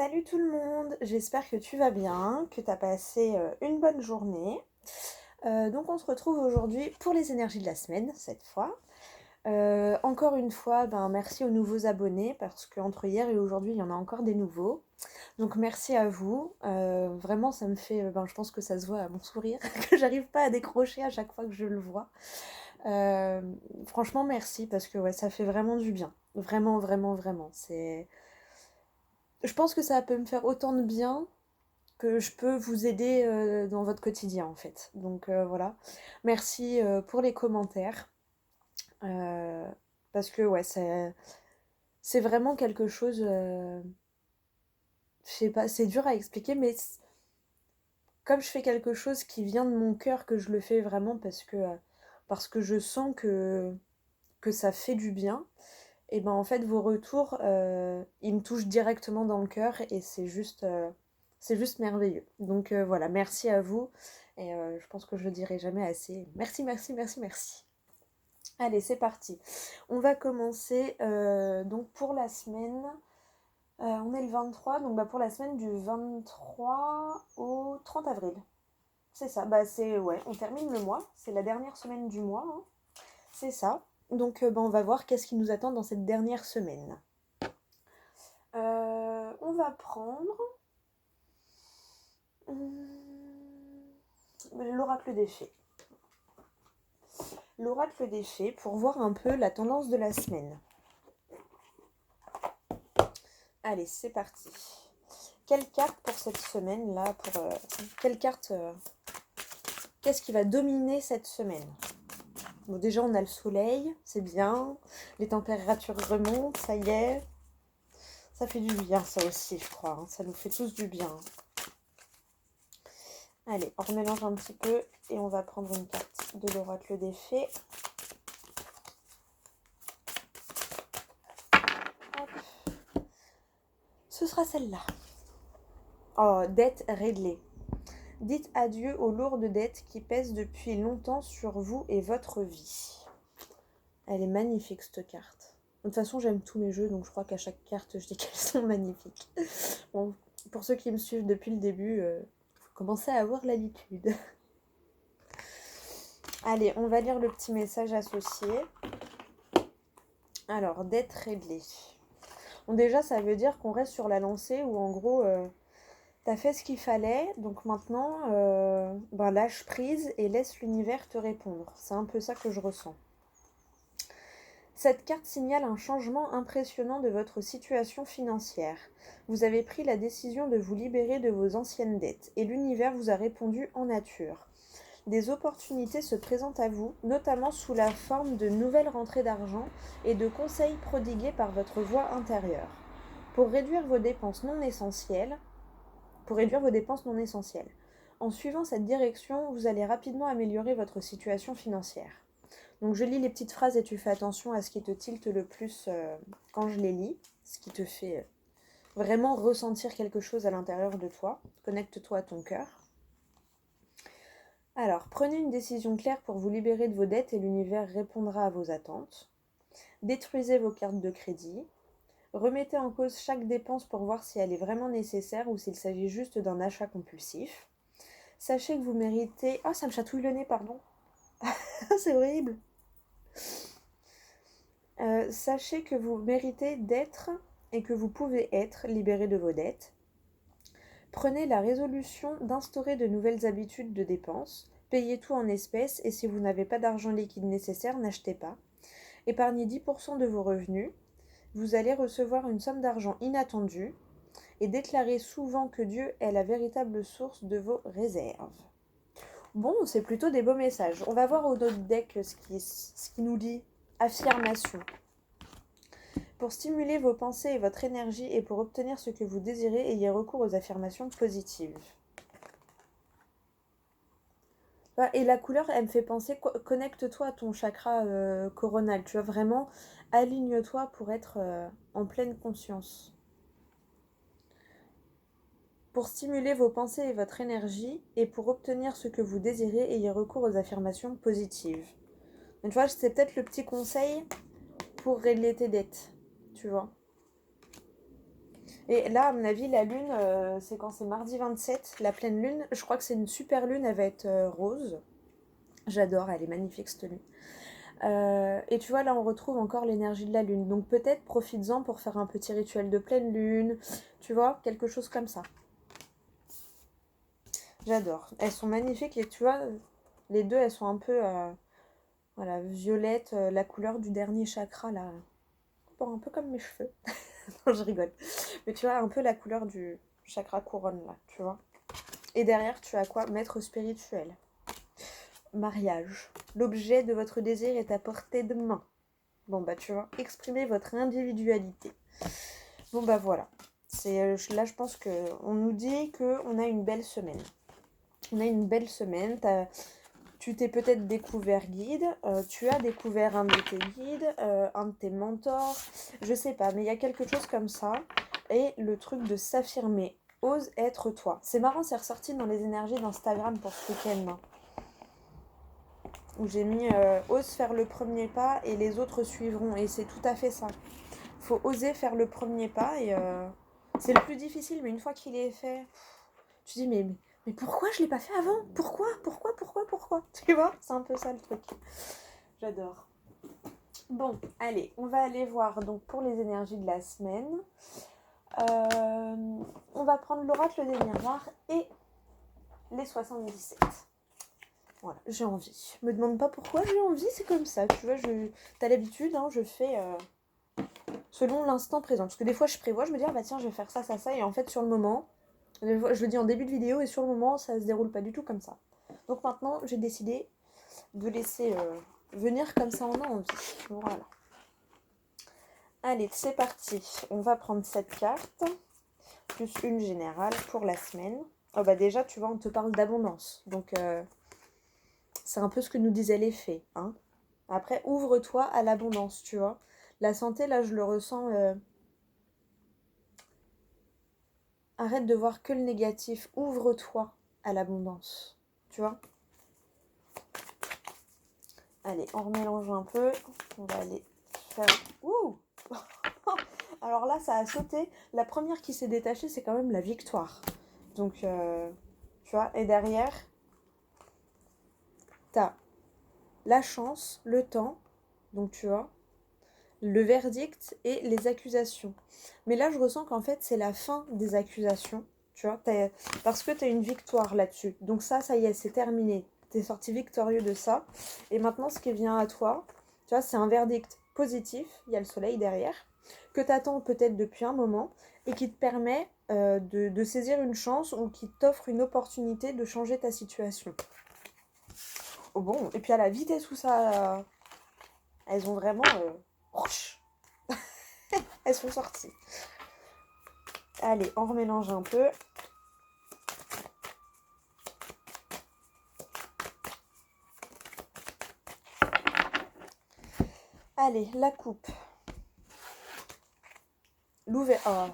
Salut tout le monde, j'espère que tu vas bien, que tu as passé une bonne journée. Donc on se retrouve aujourd'hui pour les énergies de la semaine, cette fois. Encore une fois, merci aux nouveaux abonnés, parce qu'entre hier et aujourd'hui, il y en a encore des nouveaux. Donc merci à vous, vraiment ça me fait, je pense que ça se voit à mon sourire, que j'arrive pas à décrocher à chaque fois que je le vois. Euh, Franchement merci, parce que ouais, ça fait vraiment du bien. Vraiment, vraiment, vraiment. Je pense que ça peut me faire autant de bien que je peux vous aider dans votre quotidien en fait. Donc voilà. Merci pour les commentaires. Euh, Parce que ouais, c'est vraiment quelque chose. Je sais pas, c'est dur à expliquer, mais comme je fais quelque chose qui vient de mon cœur, que je le fais vraiment parce que je sens que ça fait du bien. Et ben en fait vos retours, ils me touchent directement dans le cœur et c'est juste merveilleux. Donc voilà, merci à vous et je pense que je le dirai jamais assez. Merci, merci, merci, merci. Allez, c'est parti. On va commencer donc pour la semaine. On est le 23, donc pour la semaine du 23 au 30 avril. C'est ça, ouais, on termine le mois, c'est la dernière semaine du mois, hein. C'est ça. Donc on va voir qu'est-ce qui nous attend dans cette dernière semaine. On va prendre l'oracle des fées. L'oracle des fées pour voir un peu la tendance de la semaine. Allez, c'est parti. Quelle carte pour cette semaine là quelle carte qu'est-ce qui va dominer cette semaine? Bon, déjà on a le soleil, c'est bien. Les températures remontent, ça y est. Ça fait du bien ça aussi, je crois, hein. Ça nous fait tous du bien. Allez, on remélange un petit peu et on va prendre une carte de l'oracle des fées. Hop. Ce sera celle-là. Oh, dette réglée. Dites adieu aux lourdes dettes qui pèsent depuis longtemps sur vous et votre vie. Elle est magnifique cette carte. De toute façon, j'aime tous mes jeux, donc je crois qu'à chaque carte, je dis qu'elles sont magnifiques. Bon, pour ceux qui me suivent depuis le début, vous commencez à avoir l'habitude. Allez, on va lire le petit message associé. Alors, dette réglée. Bon, déjà, ça veut dire qu'on reste sur la lancée où, en gros, t'as fait ce qu'il fallait, donc maintenant, lâche prise et laisse l'univers te répondre. C'est un peu ça que je ressens. Cette carte signale un changement impressionnant de votre situation financière. Vous avez pris la décision de vous libérer de vos anciennes dettes et l'univers vous a répondu en nature. Des opportunités se présentent à vous, notamment sous la forme de nouvelles rentrées d'argent et de conseils prodigués par votre voix intérieure. Pour réduire vos dépenses non essentielles, En suivant cette direction, vous allez rapidement améliorer votre situation financière. Donc je lis les petites phrases et tu fais attention à ce qui te tilte le plus quand je les lis, ce qui te fait vraiment ressentir quelque chose à l'intérieur de toi. Connecte-toi à ton cœur. Alors, prenez une décision claire pour vous libérer de vos dettes et l'univers répondra à vos attentes. Détruisez vos cartes de crédit. Remettez en cause chaque dépense pour voir si elle est vraiment nécessaire ou s'il s'agit juste d'un achat compulsif. Sachez que vous méritez... Oh, ça me chatouille le nez, pardon. C'est horrible. Sachez que vous méritez d'être et que vous pouvez être libéré de vos dettes. Prenez la résolution d'instaurer de nouvelles habitudes de dépenses. Payez tout en espèces et si vous n'avez pas d'argent liquide nécessaire, n'achetez pas. Épargnez 10% de vos revenus. Vous allez recevoir une somme d'argent inattendue et déclarez souvent que Dieu est la véritable source de vos réserves. Bon, c'est plutôt des beaux messages. On va voir au dos de deck ce qui nous dit affirmation. Pour stimuler vos pensées et votre énergie et pour obtenir ce que vous désirez, ayez recours aux affirmations positives. Et la couleur, elle me fait penser, connecte-toi à ton chakra coronal. Tu vois, vraiment, aligne-toi pour être en pleine conscience. Pour stimuler vos pensées et votre énergie et pour obtenir ce que vous désirez, ayez recours aux affirmations positives. Donc, tu vois, c'est peut-être le petit conseil pour régler tes dettes, tu vois. Et là, à mon avis, la lune, c'est quand c'est mardi 27, la pleine lune. Je crois que c'est une super lune, elle va être rose. J'adore, elle est magnifique cette lune. Et tu vois, là, on retrouve encore l'énergie de la lune. Donc peut-être profites-en pour faire un petit rituel de pleine lune. Tu vois, quelque chose comme ça. J'adore. Elles sont magnifiques et tu vois, les deux, elles sont un peu voilà, violette, la couleur du dernier chakra, là. Bon, un peu comme mes cheveux. Non, je rigole. Mais tu vois, un peu la couleur du chakra couronne, là, tu vois. Et derrière, tu as quoi? Maître spirituel. Mariage. L'objet de votre désir est à portée de main. Bon, bah, tu vois, exprimez votre individualité. Bon, bah, voilà. Là, je pense qu'on nous dit qu'on a une belle semaine. On a une belle semaine. Tu t'es peut-être découvert guide, tu as découvert un de tes guides, un de tes mentors, je sais pas, mais il y a quelque chose comme ça. Et le truc de s'affirmer, ose être toi. C'est marrant, c'est ressorti dans les énergies d'Instagram pour ce week-end, hein, où j'ai mis ose faire le premier pas et les autres suivront. Et c'est tout à fait ça. Faut oser faire le premier pas et c'est le plus difficile, mais une fois qu'il est fait, tu dis mais pourquoi je l'ai pas fait avant? Pourquoi? Tu vois, c'est un peu ça le truc. J'adore. Bon, allez, on va aller voir donc pour les énergies de la semaine. On va prendre l'oracle des miroirs et les 77. Voilà, j'ai envie. Me demande pas pourquoi j'ai envie, c'est comme ça. Tu vois, t'as l'habitude, hein, je fais selon l'instant présent. Parce que des fois, je prévois, je me dis, ah bah tiens, je vais faire ça. Et en fait, sur le moment, je le dis en début de vidéo et sur le moment, ça se déroule pas du tout comme ça. Donc maintenant, j'ai décidé de laisser venir comme ça on a envie. Voilà. Allez, c'est parti. On va prendre cette carte, plus une générale pour la semaine. Oh bah déjà, tu vois, on te parle d'abondance. Donc, c'est un peu ce que nous disaient les fées. Hein. Après, ouvre-toi à l'abondance, tu vois. La santé, là, je le ressens. Arrête de voir que le négatif. Ouvre-toi à l'abondance. Tu vois. Allez, on remélange un peu. On va aller faire... Ouh. Alors là, ça a sauté. La première qui s'est détachée, c'est quand même la victoire. Donc, tu vois, et derrière, t'as la chance, le temps, donc tu vois, le verdict et les accusations. Mais là, je ressens qu'en fait, c'est la fin des accusations, tu vois, parce que t'as une victoire là-dessus. Donc ça y est, c'est terminé. T'es sorti victorieux de ça. Et maintenant, ce qui vient à toi, tu vois, c'est un verdict positif, il y a le soleil derrière, que t'attends peut-être depuis un moment, et qui te permet de saisir une chance ou qui t'offre une opportunité de changer ta situation. Oh bon, et puis à la vitesse où ça... elles ont vraiment... elles sont sorties. Allez, on remélange un peu. Allez, la coupe. L'ouverture. Oh.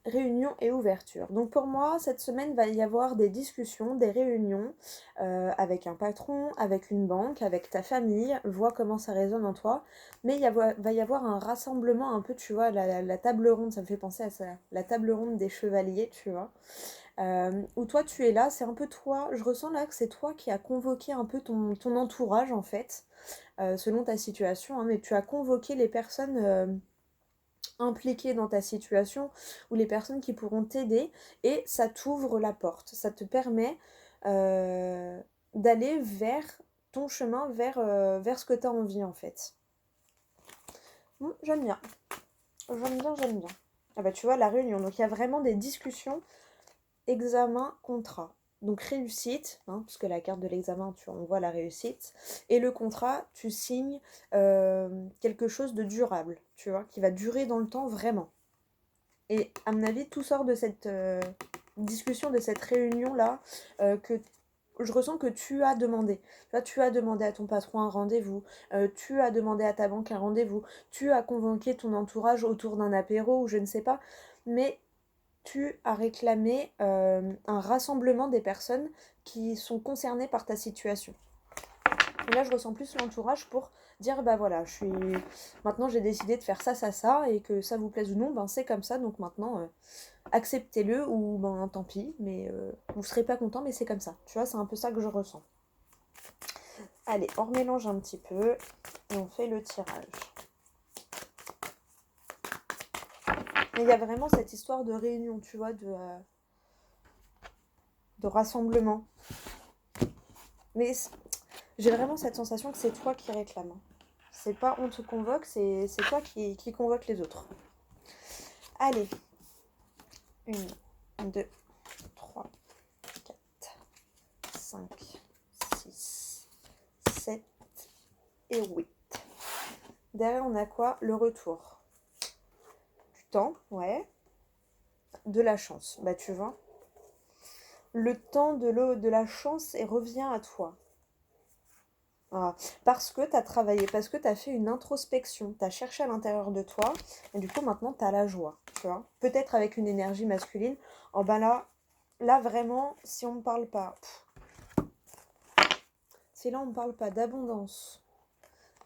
Réunion et ouverture. Donc pour moi, cette semaine, va y avoir des discussions, des réunions avec un patron, avec une banque, avec ta famille, vois comment ça résonne en toi. Mais va y avoir un rassemblement un peu, tu vois, la table ronde, ça me fait penser à ça, la table ronde des chevaliers, tu vois. Où toi tu es là, c'est un peu toi, je ressens là que c'est toi qui as convoqué un peu ton entourage en fait, selon ta situation, hein, mais tu as convoqué les personnes impliquées dans ta situation ou les personnes qui pourront t'aider et ça t'ouvre la porte, ça te permet d'aller vers ton chemin, vers ce que tu as envie en fait. J'aime bien. J'aime bien. Ah bah tu vois la réunion, donc il y a vraiment des discussions, examen, contrat. Donc réussite, hein, parce que la carte de l'examen, on voit la réussite. Et le contrat, tu signes quelque chose de durable, tu vois, qui va durer dans le temps vraiment. Et à mon avis, tout sort de cette discussion, de cette réunion-là, que je ressens que tu as demandé. Tu as demandé à ton patron un rendez-vous, tu as demandé à ta banque un rendez-vous, tu as convoqué ton entourage autour d'un apéro ou je ne sais pas. Mais tu as réclamé un rassemblement des personnes qui sont concernées par ta situation. Et là, je ressens plus l'entourage pour Dire, bah voilà, maintenant j'ai décidé de faire ça, ça, ça, et que ça vous plaise ou non, ben c'est comme ça, donc maintenant, acceptez-le, ou ben tant pis, mais vous serez pas content, mais c'est comme ça. Tu vois, c'est un peu ça que je ressens. Allez, on remélange un petit peu, et on fait le tirage. Mais il y a vraiment cette histoire de réunion, tu vois, de rassemblement. Mais j'ai vraiment cette sensation que c'est toi qui réclames. C'est pas on te convoque, c'est toi qui convoque les autres. Allez. 1, 2, 3, 4, 5, 6, 7 et 8. Derrière, on a quoi? Le retour. Du temps, ouais. De la chance, bah tu vois. Le temps de la chance et revient à toi. Voilà. Parce que tu as travaillé, parce que tu as fait une introspection, tu as cherché à l'intérieur de toi, et du coup maintenant tu as la joie, tu vois. Peut-être avec une énergie masculine. Oh ben là vraiment, si on ne parle pas, si là on ne parle pas d'abondance,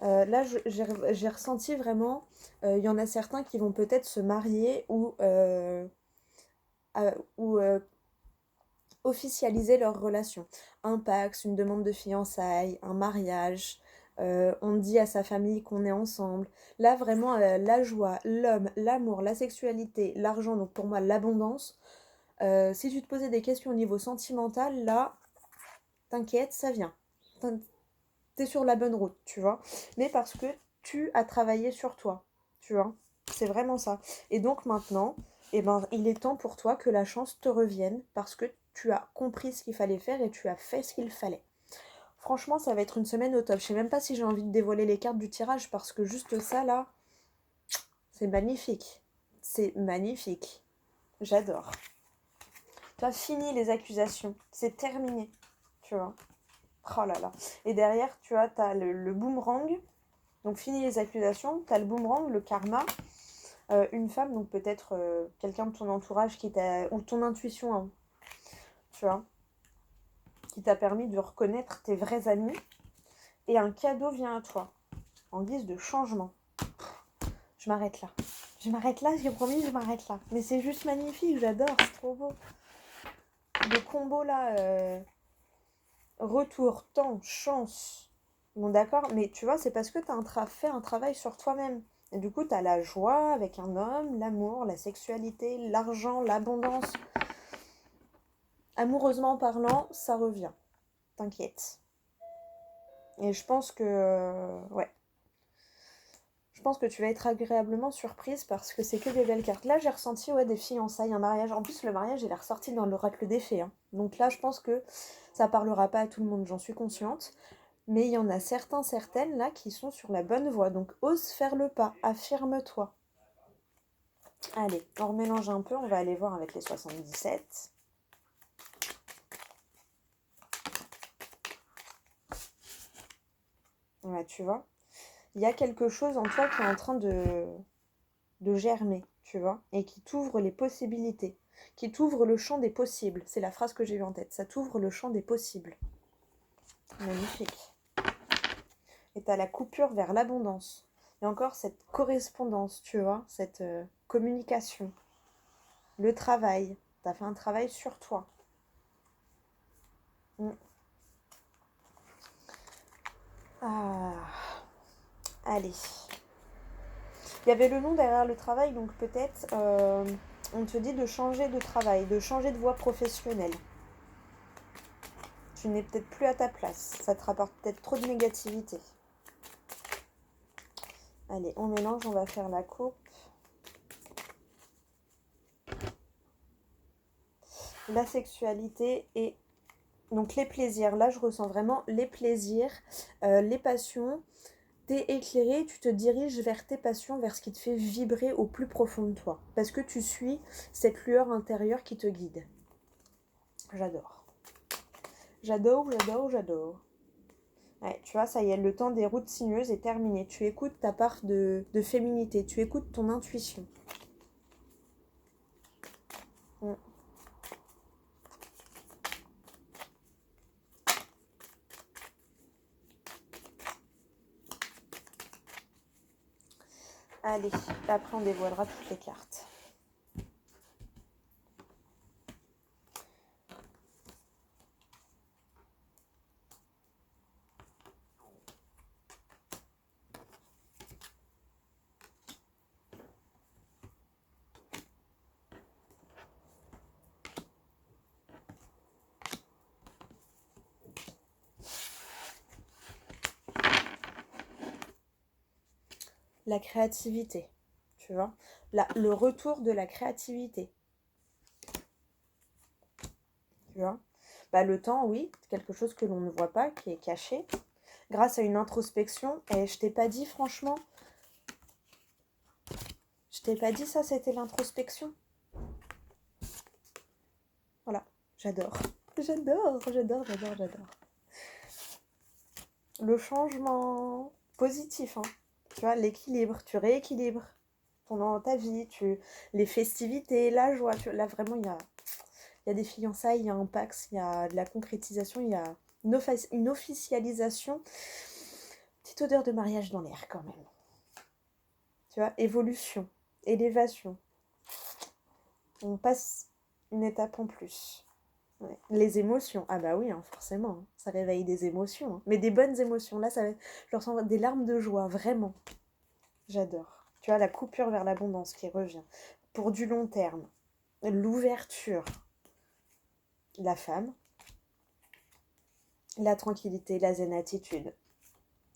là j'ai ressenti vraiment, il y en a certains qui vont peut-être se marier ou officialiser leur relation. Un Pacs, une demande de fiançailles, un mariage, on dit à sa famille qu'on est ensemble. Là, vraiment, la joie, l'homme, l'amour, la sexualité, l'argent, donc pour moi, l'abondance. Si tu te posais des questions au niveau sentimental, là, t'inquiète, ça vient. T'es sur la bonne route, tu vois. Mais parce que tu as travaillé sur toi, tu vois. C'est vraiment ça. Et donc maintenant, eh ben, il est temps pour toi que la chance te revienne parce que tu as compris ce qu'il fallait faire et tu as fait ce qu'il fallait. Franchement, ça va être une semaine au top. Je sais même pas si j'ai envie de dévoiler les cartes du tirage parce que juste ça, là, c'est magnifique. C'est magnifique. J'adore. Toi, fini les accusations. C'est terminé. Tu vois. Oh là là. Et derrière, tu vois, t'as le boomerang. Donc, fini les accusations. T'as le boomerang, le karma. Une femme, donc peut-être quelqu'un de ton entourage qui t'a... ou ton intuition, hein, tu vois, qui t'a permis de reconnaître tes vrais amis. Et un cadeau vient à toi, en guise de changement. Je m'arrête là. Je m'arrête là, j'ai promis, je m'arrête là. Mais c'est juste magnifique, j'adore, c'est trop beau. Le combo là, retour, temps, chance. Bon d'accord, mais tu vois, c'est parce que tu as fait un travail sur toi-même. Et du coup, tu as la joie avec un homme, l'amour, la sexualité, l'argent, l'abondance. Amoureusement parlant, ça revient. T'inquiète. Et je pense que... ouais. Je pense que tu vas être agréablement surprise parce que c'est que des belles cartes. Là, j'ai ressenti des fiançailles, un mariage. En plus, le mariage, il est ressorti dans l'oracle des fées. Hein. Donc là, je pense que ça parlera pas à tout le monde, j'en suis consciente. Mais il y en a certains, certaines, là, qui sont sur la bonne voie. Donc, ose faire le pas, affirme-toi. Allez, on remélange un peu, on va aller voir avec les 77. Ouais, tu vois. Il y a quelque chose en toi qui est en train de germer, tu vois, et qui t'ouvre les possibilités, qui t'ouvre le champ des possibles. C'est la phrase que j'ai eue en tête. Ça t'ouvre le champ des possibles. Magnifique. Et t'as la coupure vers l'abondance. Et encore cette correspondance, tu vois, cette communication. Le travail. T'as fait un travail sur toi. Mm. Ah. Allez. Il y avait le nom derrière le travail, donc peut-être on te dit de changer de travail, de changer de voie professionnelle. Tu n'es peut-être plus à ta place. Ça te rapporte peut-être trop de négativité. Allez, on mélange, on va faire la coupe. La sexualité et donc les plaisirs. Là, je ressens vraiment les plaisirs, les passions. T'es éclairé, tu te diriges vers tes passions, vers ce qui te fait vibrer au plus profond de toi. Parce que tu suis cette lueur intérieure qui te guide. J'adore. J'adore, j'adore, j'adore. Ouais, tu vois, ça y est, le temps des routes sinueuses est terminé. Tu écoutes ta part de féminité, tu écoutes ton intuition. Mm. Allez, après on dévoilera toutes les cartes. La créativité, tu vois. Le retour de la créativité, tu vois. Bah, le temps, oui, quelque chose que l'on ne voit pas, qui est caché. Grâce à une introspection, et je t'ai pas dit franchement, je t'ai pas dit ça, c'était l'introspection. Voilà, j'adore. J'adore. Le changement positif, hein. Tu vois, l'équilibre, tu rééquilibres pendant ta vie, les festivités, la joie. Là, vraiment, il y a des fiançailles, il y a un pax, il y a de la concrétisation, il y a une officialisation. Petite odeur de mariage dans l'air quand même. Tu vois, évolution, élévation. On passe une étape en plus. Ouais. Les émotions, ah bah oui, hein, forcément, hein. Ça réveille des émotions, hein. Mais des bonnes émotions. Là, je ressens des larmes de joie, vraiment. J'adore. Tu vois, la coupure vers l'abondance qui revient. Pour du long terme. L'ouverture. La femme. La tranquillité, la zen attitude.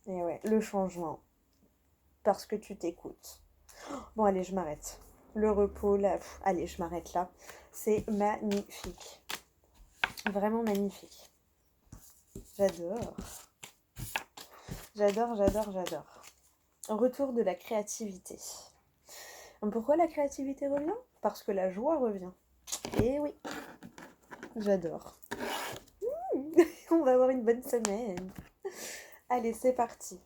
Et ouais, le changement. Parce que tu t'écoutes. Bon, allez, je m'arrête. Le repos, là. Allez, je m'arrête là. C'est magnifique. Vraiment magnifique. J'adore. J'adore. Retour de la créativité. Pourquoi la créativité revient? Parce que la joie revient. Et oui, j'adore. On va avoir une bonne semaine. Allez, c'est parti.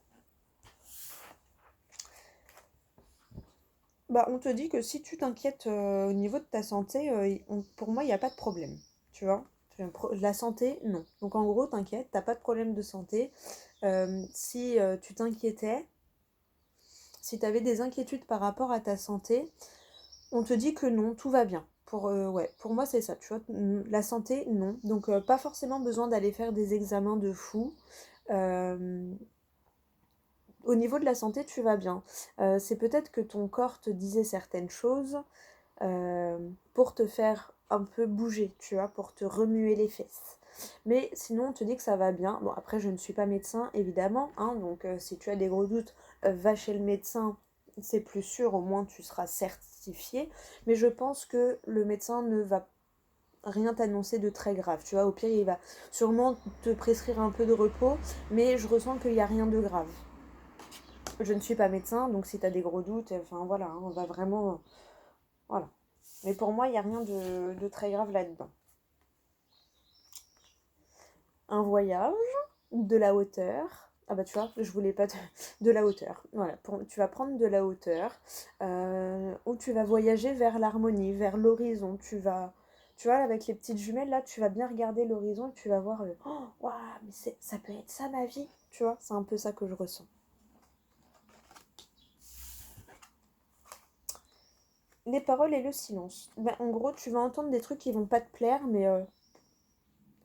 Bah, on te dit que si tu t'inquiètes au niveau de ta santé, pour moi, il n'y a pas de problème. Tu vois? La santé, non. Donc en gros, t'inquiète, t'as pas de problème de santé. Si tu t'inquiétais, si tu avais des inquiétudes par rapport à ta santé, on te dit que non, tout va bien. Pour moi, c'est ça, tu vois. La santé, non. Donc, pas forcément besoin d'aller faire des examens de fou. Au niveau de la santé, tu vas bien. C'est peut-être que ton corps te disait certaines choses pour te faire un peu bouger, tu vois, pour te remuer les fesses. Mais sinon, on te dit que ça va bien. Bon, après, je ne suis pas médecin, évidemment, hein, donc si tu as des gros doutes, va chez le médecin, c'est plus sûr, au moins tu seras certifié. Mais je pense que le médecin ne va rien t'annoncer de très grave. Tu vois, au pire, il va sûrement te prescrire un peu de repos, mais je ressens qu'il n'y a rien de grave. Je ne suis pas médecin, donc si tu as des gros doutes, enfin voilà, hein, on va vraiment... Voilà. Mais pour moi, il n'y a rien de très grave là-dedans. Un voyage, de la hauteur. Ah bah tu vois, je voulais pas de la hauteur. Voilà, tu vas prendre de la hauteur, ou tu vas voyager vers l'harmonie, vers l'horizon. Tu vois, avec les petites jumelles là, tu vas bien regarder l'horizon et tu vas voir le... Oh, waouh, mais ça peut être ça ma vie. Tu vois, c'est un peu ça que je ressens. Les paroles et le silence. Ben, en gros, tu vas entendre des trucs qui vont pas te plaire, mais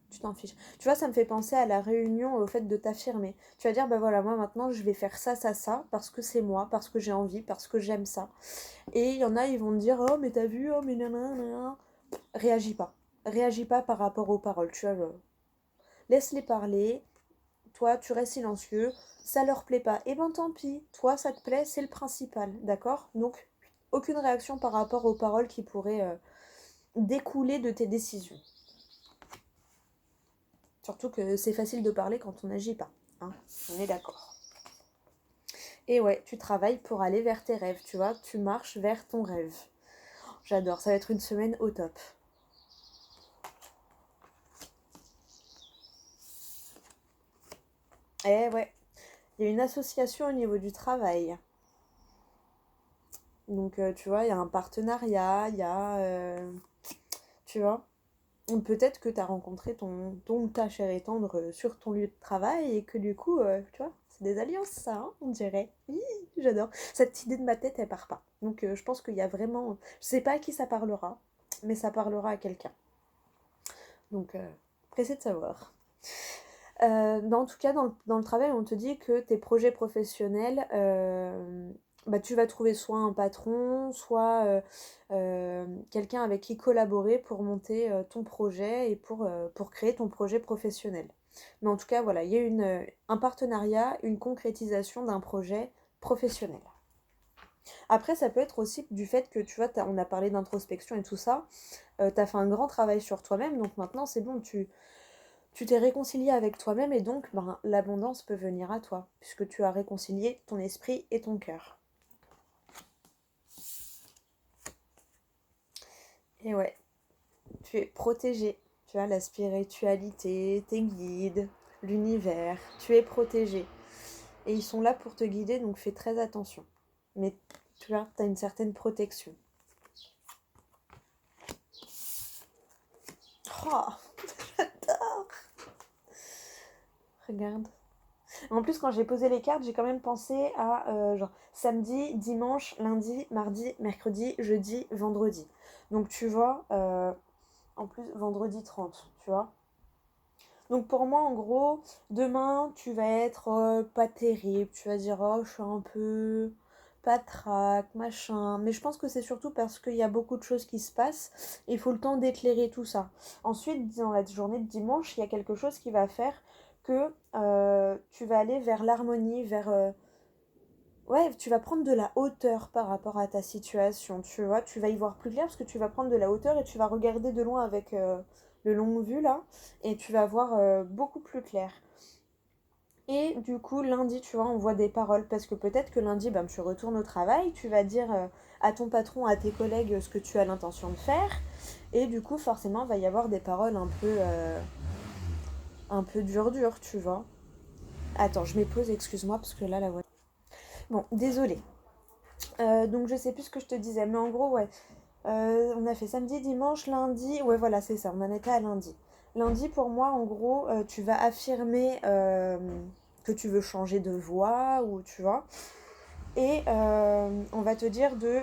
tu t'en fiches. Tu vois, ça me fait penser à la réunion, au fait de t'affirmer. Tu vas dire, bah voilà, moi maintenant, je vais faire ça, parce que c'est moi, parce que j'ai envie, parce que j'aime ça. Et il y en a, ils vont te dire, oh, mais t'as vu, oh, mais nanana. Réagis pas. Réagis pas par rapport aux paroles. Tu vois, laisse-les parler. Toi, tu restes silencieux. Ça leur plaît pas. Et ben tant pis. Toi, ça te plaît, c'est le principal. D'accord? Donc, aucune réaction par rapport aux paroles qui pourraient découler de tes décisions. Surtout que c'est facile de parler quand on n'agit pas. Hein, on est d'accord. Et ouais, tu travailles pour aller vers tes rêves, tu vois. Tu marches vers ton rêve. J'adore, ça va être une semaine au top. Eh ouais, il y a une association au niveau du travail. Donc, tu vois, il y a un partenariat, il y a... tu vois, peut-être que tu as rencontré ton ta chère et tendre sur ton lieu de travail et que du coup, tu vois, C'est des alliances, ça, hein, on dirait. Hi, j'adore. Cette idée de ma tête, elle part pas. Donc je pense qu'il y a vraiment... Je sais pas à qui ça parlera, mais ça parlera à quelqu'un. Donc, pressé de savoir. En tout cas, dans le travail, on te dit que tes projets professionnels, bah, tu vas trouver soit un patron, soit quelqu'un avec qui collaborer pour monter ton projet et pour créer ton projet professionnel. Mais en tout cas, voilà, il y a un partenariat, une concrétisation d'un projet professionnel. Après, ça peut être aussi du fait que, tu vois, on a parlé d'introspection et tout ça, tu as fait un grand travail sur toi-même, donc maintenant c'est bon, tu t'es réconcilié avec toi-même et donc ben, l'abondance peut venir à toi, puisque tu as réconcilié ton esprit et ton cœur. Et ouais, tu es protégé. Tu as la spiritualité, tes guides, l'univers, tu es protégé. Et ils sont là pour te guider, donc fais très attention. Mais tu vois, tu as une certaine protection. Oh, j'adore. Regarde. En plus, quand j'ai posé les cartes, j'ai quand même pensé à genre samedi, dimanche, lundi, mardi, mercredi, jeudi, vendredi. Donc tu vois, en plus vendredi 30, tu vois. Donc pour moi, en gros, demain, tu vas être pas terrible. Tu vas dire, oh, je suis un peu patraque, machin. Mais je pense que c'est surtout parce qu'il y a beaucoup de choses qui se passent. Et il faut le temps d'éclairer tout ça. Ensuite, dans la journée de dimanche, il y a quelque chose qui va faire que tu vas aller vers l'harmonie, vers... ouais, tu vas prendre de la hauteur par rapport à ta situation, tu vois. Tu vas y voir plus clair parce que tu vas prendre de la hauteur et tu vas regarder de loin avec le long vue, là. Et tu vas voir beaucoup plus clair. Et du coup, lundi, tu vois, on voit des paroles. Parce que peut-être que lundi, ben, tu retournes au travail, tu vas dire à ton patron, à tes collègues ce que tu as l'intention de faire. Et du coup, forcément, il va y avoir des paroles un peu dur, tu vois. Attends, je m'épose, excuse-moi, parce que là, la voix... Bon, désolée. Donc, je sais plus ce que je te disais, mais en gros, ouais. On a fait samedi, dimanche, lundi. Ouais, voilà, c'est ça, on en était à lundi. Lundi, pour moi, en gros, tu vas affirmer que tu veux changer de voix, ou tu vois. Et on va te dire de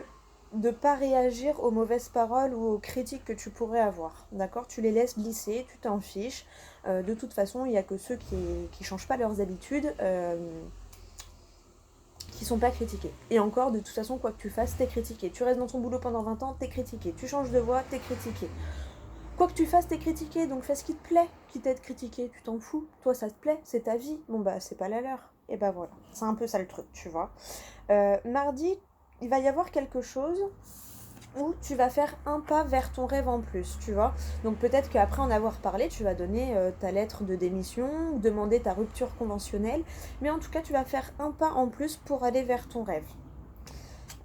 ne pas réagir aux mauvaises paroles ou aux critiques que tu pourrais avoir. D'accord? Tu les laisses glisser, tu t'en fiches. De toute façon, il n'y a que ceux qui ne changent pas leurs habitudes qui sont pas critiqués. Et encore, de toute façon, quoi que tu fasses, t'es critiqué. Tu restes dans ton boulot pendant 20 ans, t'es critiqué. Tu changes de voix, t'es critiqué. Quoi que tu fasses, t'es critiqué. Donc fais ce qui te plaît, quitte à être critiqué. Tu t'en fous. Toi, ça te plaît, c'est ta vie. Bon, bah, c'est pas la leur. Et bah voilà. C'est un peu ça le truc, tu vois. Mardi, il va y avoir quelque chose où tu vas faire un pas vers ton rêve en plus, tu vois. Donc peut-être qu'après en avoir parlé, tu vas donner ta lettre de démission, demander ta rupture conventionnelle, mais en tout cas, tu vas faire un pas en plus pour aller vers ton rêve.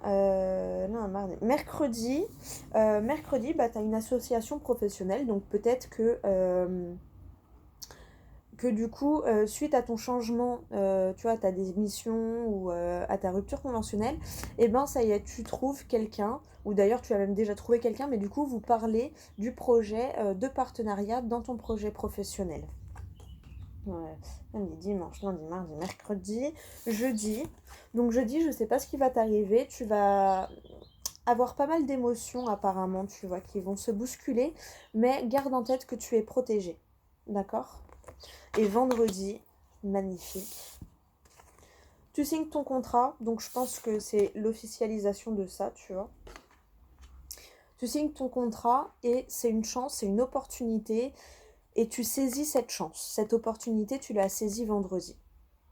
Non, mardi. Mercredi, bah, tu as une association professionnelle, donc peut-être que du coup, suite à ton changement, tu vois, à ta démission ou à ta rupture conventionnelle, et ben ça y est, tu trouves quelqu'un, ou d'ailleurs tu as même déjà trouvé quelqu'un, mais du coup, vous parlez du projet de partenariat dans ton projet professionnel. Ouais. Lundi, dimanche, lundi, mardi, mercredi, jeudi. Donc jeudi, je sais pas ce qui va t'arriver, tu vas avoir pas mal d'émotions apparemment, tu vois, qui vont se bousculer, mais garde en tête que tu es protégé. D'accord? Et vendredi, magnifique. Tu signes ton contrat, donc je pense que c'est l'officialisation de ça, tu vois. Tu signes ton contrat et c'est une chance, c'est une opportunité et tu saisis cette chance. Cette opportunité, tu l'as saisie vendredi.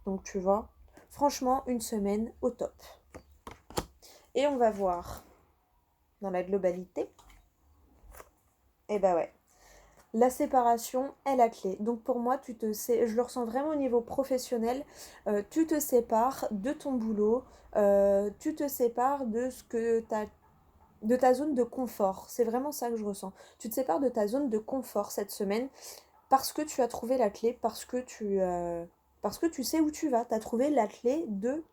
Donc tu vois, franchement, une semaine au top. Et on va voir dans la globalité. Et bah ouais. La séparation est la clé. Donc pour moi, je le ressens vraiment au niveau professionnel. Tu te sépares de ton boulot, tu te sépares de ce que de ta zone de confort. C'est vraiment ça que je ressens. Tu te sépares de ta zone de confort cette semaine parce que tu as trouvé la clé, parce que tu sais où tu vas. Tu as trouvé la clé de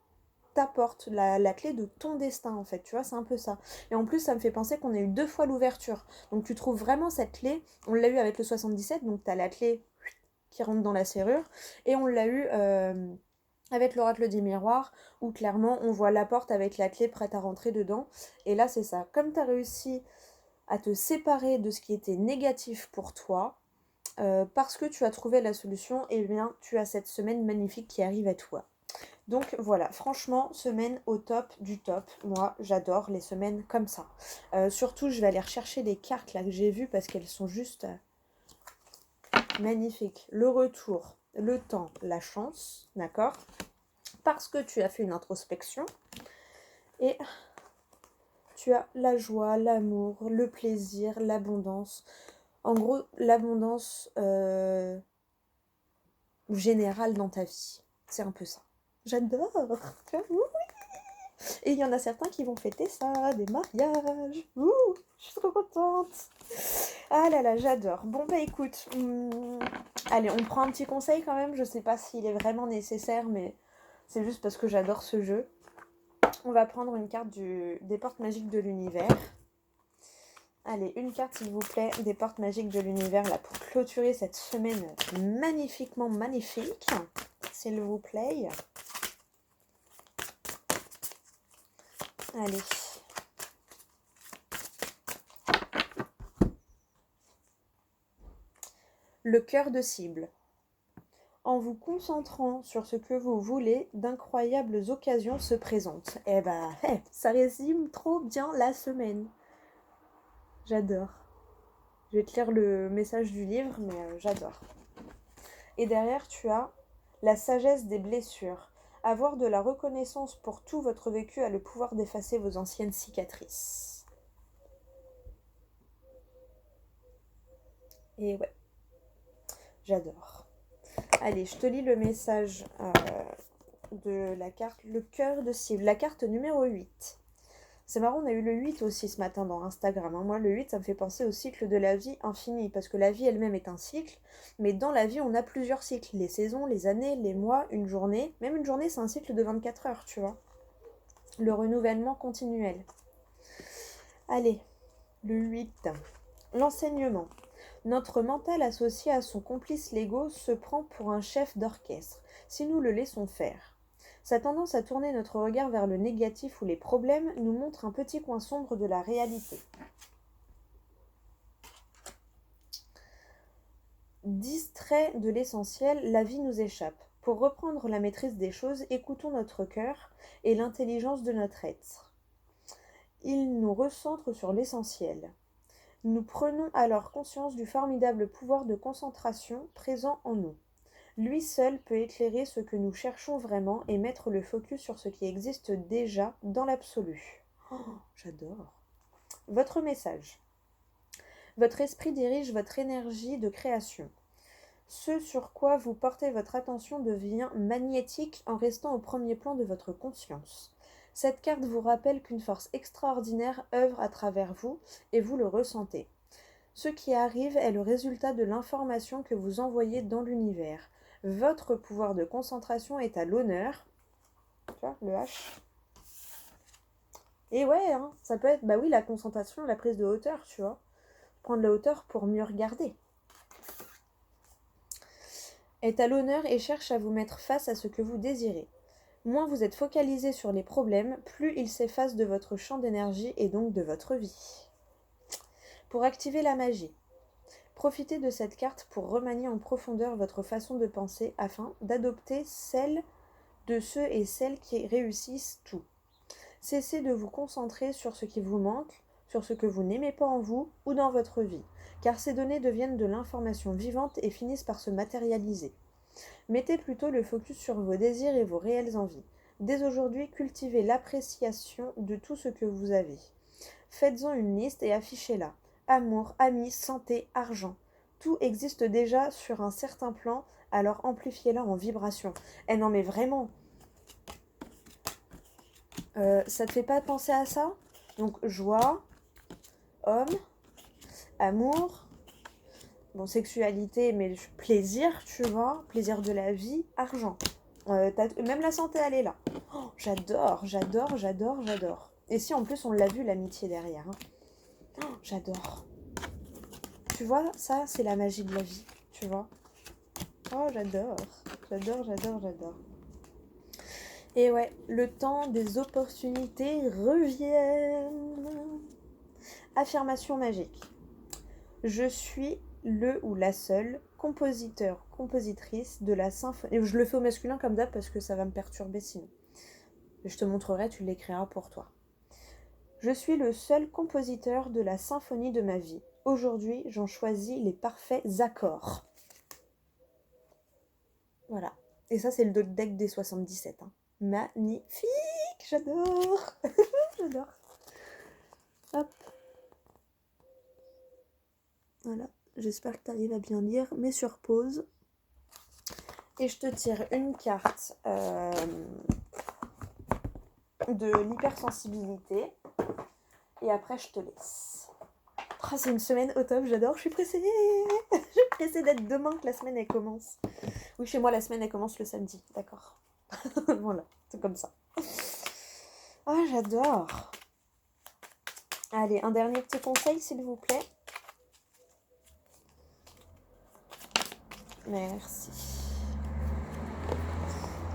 ta porte, la clé de ton destin en fait, tu vois, c'est un peu ça. Et en plus, ça me fait penser qu'on a eu 2 fois l'ouverture. Donc tu trouves vraiment cette clé, on l'a eu avec le 77, donc tu as la clé qui rentre dans la serrure, et on l'a eu avec l'oracle des miroirs, où clairement on voit la porte avec la clé prête à rentrer dedans. Et là c'est ça, comme tu as réussi à te séparer de ce qui était négatif pour toi, parce que tu as trouvé la solution, et eh bien tu as cette semaine magnifique qui arrive à toi. Donc voilà, franchement, semaine au top du top. Moi, j'adore les semaines comme ça. Surtout, je vais aller rechercher les cartes là que j'ai vues parce qu'elles sont juste magnifiques. Le retour, le temps, la chance, d'accord? Parce que tu as fait une introspection et tu as la joie, l'amour, le plaisir, l'abondance. En gros, l'abondance générale dans ta vie. C'est un peu ça. J'adore. Et il y en a certains qui vont fêter ça, des mariages. Ouh, je suis trop contente. Ah là là, j'adore. Bon bah écoute, allez, on prend un petit conseil quand même. Je sais pas s'il est vraiment nécessaire, mais c'est juste parce que j'adore ce jeu. On va prendre une carte des portes magiques de l'univers. Allez, une carte s'il vous plaît, des portes magiques de l'univers là pour clôturer cette semaine magnifiquement magnifique. S'il vous plaît. Allez. Le cœur de cible. En vous concentrant sur ce que vous voulez, d'incroyables occasions se présentent. Eh ben, ça résume trop bien la semaine. J'adore. Je vais te lire le message du livre, mais j'adore. Et derrière, tu as la sagesse des blessures. Avoir de la reconnaissance pour tout votre vécu a le pouvoir d'effacer vos anciennes cicatrices. Et ouais, j'adore. Allez, je te lis le message de la carte, le cœur de cible, la carte numéro 8. C'est marrant, on a eu le 8 aussi ce matin dans Instagram. Moi, le 8, ça me fait penser au cycle de la vie infini, parce que la vie elle-même est un cycle, mais dans la vie, on a plusieurs cycles. Les saisons, les années, les mois, une journée. Même une journée, c'est un cycle de 24 heures, tu vois. Le renouvellement continuel. Allez, le 8. L'enseignement. Notre mental associé à son complice l'ego se prend pour un chef d'orchestre, si nous le laissons faire. Sa tendance à tourner notre regard vers le négatif ou les problèmes nous montre un petit coin sombre de la réalité. Distrait de l'essentiel, la vie nous échappe. Pour reprendre la maîtrise des choses, écoutons notre cœur et l'intelligence de notre être. Il nous recentre sur l'essentiel. Nous prenons alors conscience du formidable pouvoir de concentration présent en nous. Lui seul peut éclairer ce que nous cherchons vraiment et mettre le focus sur ce qui existe déjà dans l'absolu. Oh, j'adore. Votre message. Votre esprit dirige votre énergie de création. Ce sur quoi vous portez votre attention devient magnétique en restant au premier plan de votre conscience. Cette carte vous rappelle qu'une force extraordinaire œuvre à travers vous et vous le ressentez. Ce qui arrive est le résultat de l'information que vous envoyez dans l'univers. Votre pouvoir de concentration est à l'honneur. Tu vois, le H. Et ouais, hein, ça peut être, bah oui, la concentration, la prise de hauteur, tu vois. Prendre la hauteur pour mieux regarder. Est à l'honneur et cherche à vous mettre face à ce que vous désirez. Moins vous êtes focalisé sur les problèmes, plus ils s'effacent de votre champ d'énergie et donc de votre vie. Pour activer la magie. Profitez de cette carte pour remanier en profondeur votre façon de penser afin d'adopter celle de ceux et celles qui réussissent tout. Cessez de vous concentrer sur ce qui vous manque, sur ce que vous n'aimez pas en vous ou dans votre vie, car ces données deviennent de l'information vivante et finissent par se matérialiser. Mettez plutôt le focus sur vos désirs et vos réelles envies. Dès aujourd'hui, cultivez l'appréciation de tout ce que vous avez. Faites-en une liste et affichez-la. Amour, amis, santé, argent. Tout existe déjà sur un certain plan, alors amplifiez-la en vibration. Eh non mais vraiment, ça te fait pas penser à ça? Donc joie, homme, amour, bon sexualité, mais plaisir, tu vois, plaisir de la vie, argent. Même la santé, elle est là. Oh, j'adore, j'adore, j'adore, j'adore. Et si en plus on l'a vu, l'amitié derrière. Hein. Oh, j'adore. Tu vois, ça, c'est la magie de la vie, tu vois. Oh, j'adore, j'adore, j'adore, j'adore. Et ouais, le temps des opportunités reviennent. Affirmation magique. Je suis le ou la seule compositeur, compositrice de la symphonie. Je le fais au masculin comme d'hab parce que ça va me perturber sinon. Je te montrerai, tu l'écriras pour toi. Je suis le seul compositeur de la symphonie de ma vie. Aujourd'hui, j'en choisis les parfaits accords. Voilà. Et ça, c'est le deck des 77. Hein. Magnifique. J'adore. J'adore. Hop. Voilà. J'espère que tu arrives à bien lire. Mets sur pause. Et je te tire une carte de l'hypersensibilité. Et après, je te laisse. Oh, c'est une semaine au top, j'adore. Je suis pressée. Je suis pressée d'être demain que la semaine, elle commence. Oui, chez moi, la semaine, elle commence le samedi. D'accord. Voilà, c'est comme ça. Ah, j'adore. Allez, un dernier petit conseil, s'il vous plaît. Merci.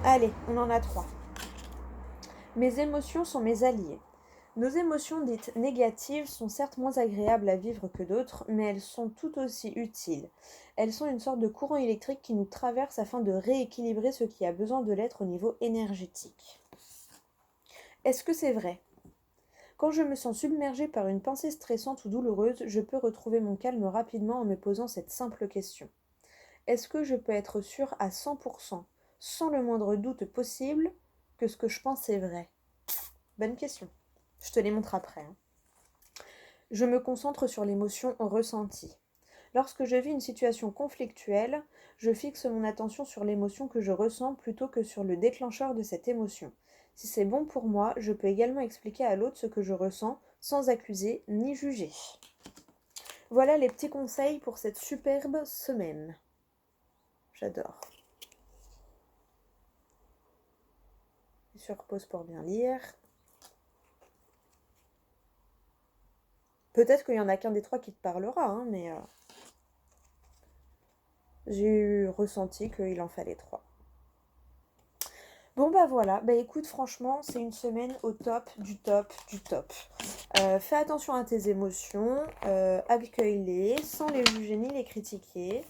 Allez, on en a 3. Mes émotions sont mes alliés. Nos émotions dites négatives sont certes moins agréables à vivre que d'autres, mais elles sont tout aussi utiles. Elles sont une sorte de courant électrique qui nous traverse afin de rééquilibrer ce qui a besoin de l'être au niveau énergétique. Est-ce que c'est vrai ? Quand je me sens submergée par une pensée stressante ou douloureuse, je peux retrouver mon calme rapidement en me posant cette simple question. Est-ce que je peux être sûre à 100%, sans le moindre doute possible, que ce que je pense est vrai ? Bonne question. Je te les montre après. Hein. Je me concentre sur l'émotion ressentie. Lorsque je vis une situation conflictuelle, je fixe mon attention sur l'émotion que je ressens plutôt que sur le déclencheur de cette émotion. Si c'est bon pour moi, je peux également expliquer à l'autre ce que je ressens sans accuser ni juger. Voilà les petits conseils pour cette superbe semaine. J'adore. Sur pause pour bien lire. Peut-être qu'il y en a qu'un des 3 qui te parlera, hein, mais j'ai eu ressenti qu'il en fallait 3. Bon bah voilà, bah écoute franchement c'est une semaine au top, du top, du top. Fais attention à tes émotions, accueille-les sans les juger ni les critiquer.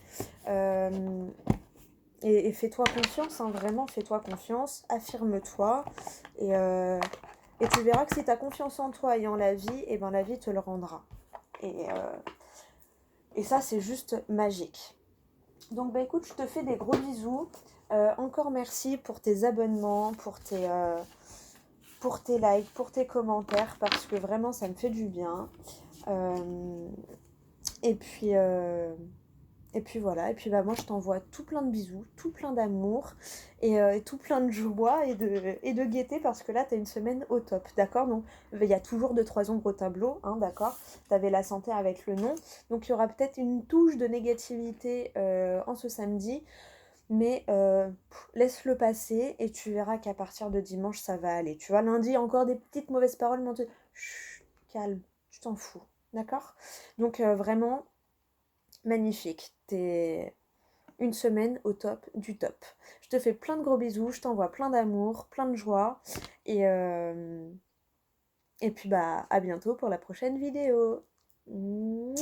Et fais-toi confiance, hein, vraiment fais-toi confiance, affirme-toi. Et tu verras que si tu as confiance en toi et en la vie, et ben la vie te le rendra. Et ça c'est juste magique. Donc bah écoute, je te fais des gros bisous. Encore merci pour tes abonnements, pour tes likes, pour tes commentaires, parce que vraiment ça me fait du bien. Et puis voilà, et puis bah moi je t'envoie tout plein de bisous, tout plein d'amour, et tout plein de joie et de gaieté, parce que là t'as une semaine au top, d'accord ? Donc il y a toujours 2-3 ombres au tableau, hein, d'accord ? T'avais la santé avec le nom, donc il y aura peut-être une touche de négativité en ce samedi, mais laisse-le passer et tu verras qu'à partir de dimanche ça va aller. Tu vois, lundi encore des petites mauvaises paroles, mais chut, calme, tu t'en fous, d'accord ? Donc vraiment magnifique, t'es une semaine au top du top. Je te fais plein de gros bisous, je t'envoie plein d'amour, plein de joie, et puis bah à bientôt pour la prochaine vidéo. Mouah.